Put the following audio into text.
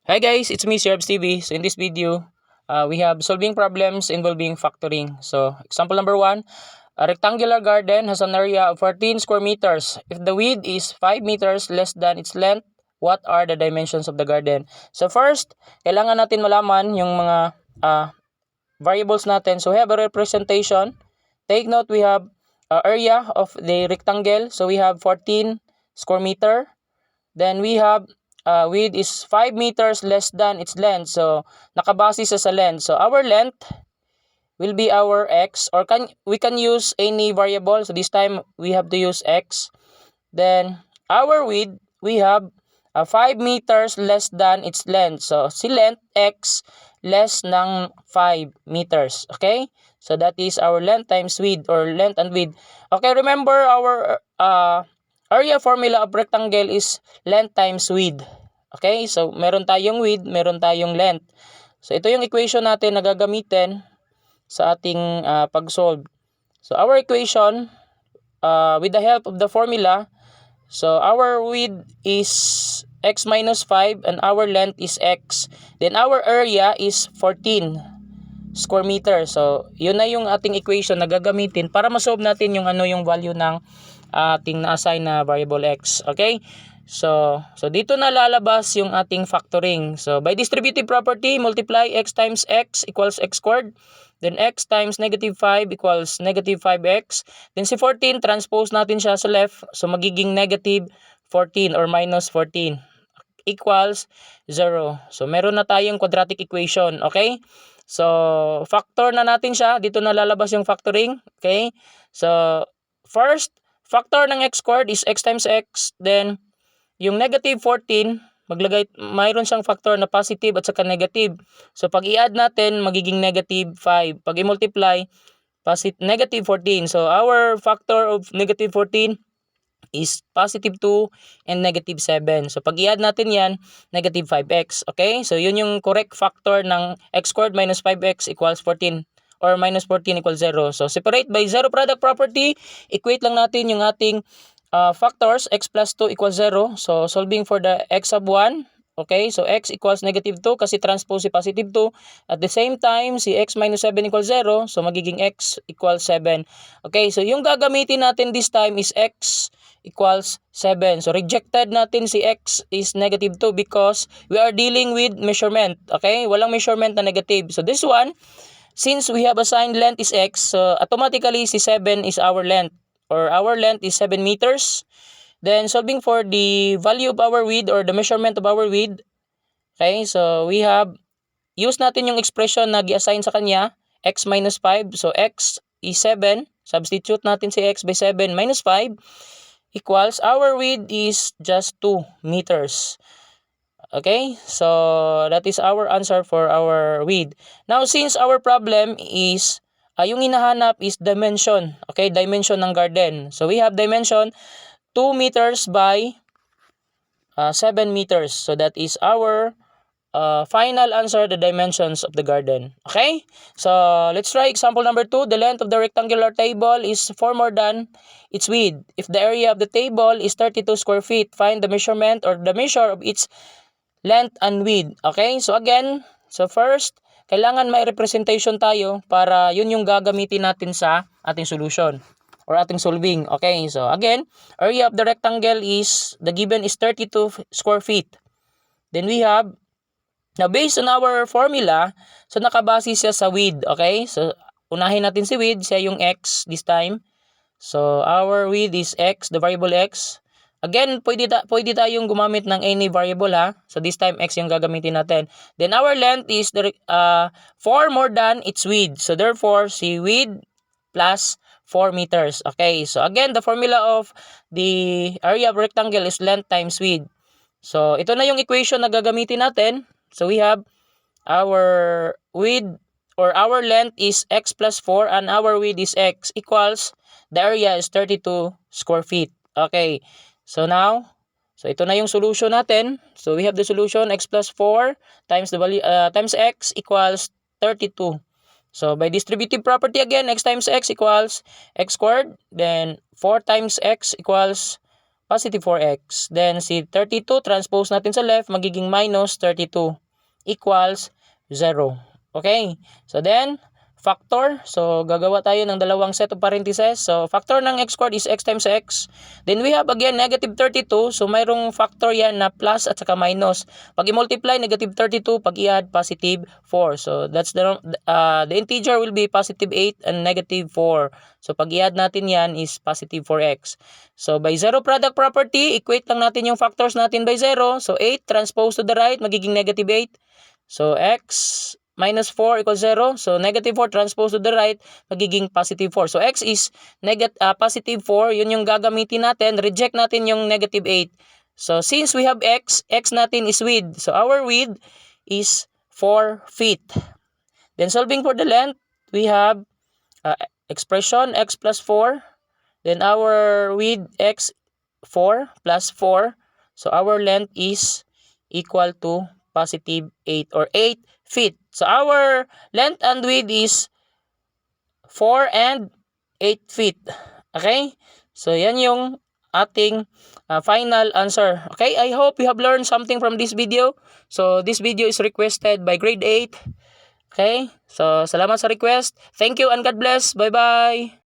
Hi guys, it's me, Sir TV. So in this video, we have solving problems involving factoring. So example number 1, a rectangular garden has an area of 14 square meters. If the width is 5 meters less than its length, what are the dimensions of the garden? So first, kailangan natin malaman yung mga variables natin. So we have a representation. Take note, we have area of the rectangle. So we have 14 square meter. Then we have width is 5 meters less than its length. So, nakabase sa length. So, our length will be our x, or we can use any variable. So, this time we have to use x. Then, our width, we have 5 meters less than its length. So, si length, x, less ng 5 meters. Okay? So, that is our length times width, or length and width. Okay, remember our area formula of rectangle is length times width. Okay? So, meron tayong width, meron tayong length. So, ito yung equation natin na gagamitin sa ating pag-solve. So, our equation, with the help of the formula, so our width is x minus 5 and our length is x. Then, our area is 14 square meter. So, yun na yung ating equation na gagamitin para ma-solve natin yung yung value ng ating na-assign na variable x. Okay? So dito na lalabas yung ating factoring. So, by distributive property, multiply x times x equals x squared. Then, x times negative 5 equals negative 5x. Then, si 14, transpose natin siya sa left. So, magiging negative 14 or minus 14 equals 0. So, meron na tayong quadratic equation. Okay? So, factor na natin siya. Dito na lalabas yung factoring. Okay? So, first, factor ng x squared is x times x. Then, yung negative 14, mayroon siyang factor na positive at saka negative. So, pag i-add natin, magiging negative 5. Pag i-multiply, negative 14. So, our factor of negative 14 is positive 2 and negative 7. So, pag i-add natin yan, negative 5x. Okay? So, yun yung correct factor ng x squared minus 5x equals 14 or minus 14 equals 0. So, separate by zero product property, equate lang natin yung ating factors. X plus 2 equals 0. So, solving for the x sub 1. Okay, so x equals negative 2 kasi transpose si positive 2. At the same time, si x minus 7 equals 0. So, magiging x equals 7. Okay, so yung gagamitin natin this time is x equals 7. So, rejected natin si x is negative 2 because we are dealing with measurement. Okay, walang measurement na negative. So, this one, since we have assigned length is x, so automatically si 7 is our length, or our length is 7 meters. Then, solving for the value of our width or the measurement of our width. Okay, so we have, use natin yung expression na gi-assign sa kanya, x minus 5. So, x is 7. Substitute natin si x by 7 minus 5 equals, our width is just 2 meters. Okay, so that is our answer for our width. Now, since our problem is, yung hinahanap is dimension. Okay, dimension ng garden. So, we have dimension 2 meters by 7 meters. So, that is our final answer, the dimensions of the garden. Okay? So, let's try example number 2. The length of the rectangular table is 4 more than its width. If the area of the table is 32 square feet, find the measurement or the measure of its length and width. Okay? So, again, so first, kailangan may representation tayo para yun yung gagamitin natin sa ating solution or ating solving. Okay? So, again, area of the rectangle is, the given is 32 square feet. Then we have, now, based on our formula, so nakabase siya sa width, okay? So, unahin natin si width, siya yung x this time. So, our width is x, the variable x. Again, pwede tayong gumamit ng any variable, ha? So, this time, x yung gagamitin natin. Then, our length is 4 more than its width. So, therefore, si width plus 4 meters. Okay, so again, the formula of the area of rectangle is length times width. So, ito na yung equation na gagamitin natin. So, we have our width or our length is x plus 4 and our width is x equals, the area is 32 square feet. Okay. So, now, so ito na yung solution natin. So, we have the solution x plus 4 times the value times x equals 32. So, by distributive property again, x times x equals x squared. Then, 4 times x equals positive 4x. Then si 32, transpose natin sa left, magiging minus 32 equals 0. Okay? So then, factor. So, gagawa tayo ng dalawang set of parentheses. So, factor ng x squared is x times x. Then we have again negative 32. So, mayroong factor yan na plus at saka minus. Pag i-multiply, negative 32. Pag i-add, positive 4. So, that's the integer will be positive 8 and negative 4. So, pag i-add natin yan is positive 4x. So, by zero product property, equate lang natin yung factors natin by 0. So, 8 transpose to the right, magiging negative 8. So, x minus 4 equals 0. So, negative 4 transpose to the right, magiging positive 4. So, x is positive 4. Yun yung gagamitin natin. Reject natin yung negative 8. So, since we have x natin is width. So, our width is 4 feet. Then, solving for the length, we have expression x plus 4. Then, our width x 4 plus 4. So, our length is equal to positive 8 or 8 feet. So, our length and width is 4 and 8 feet. Okay? So, yan yung ating final answer. Okay? I hope you have learned something from this video. So, this video is requested by grade 8. Okay? So, salamat sa request. Thank you and God bless. Bye-bye.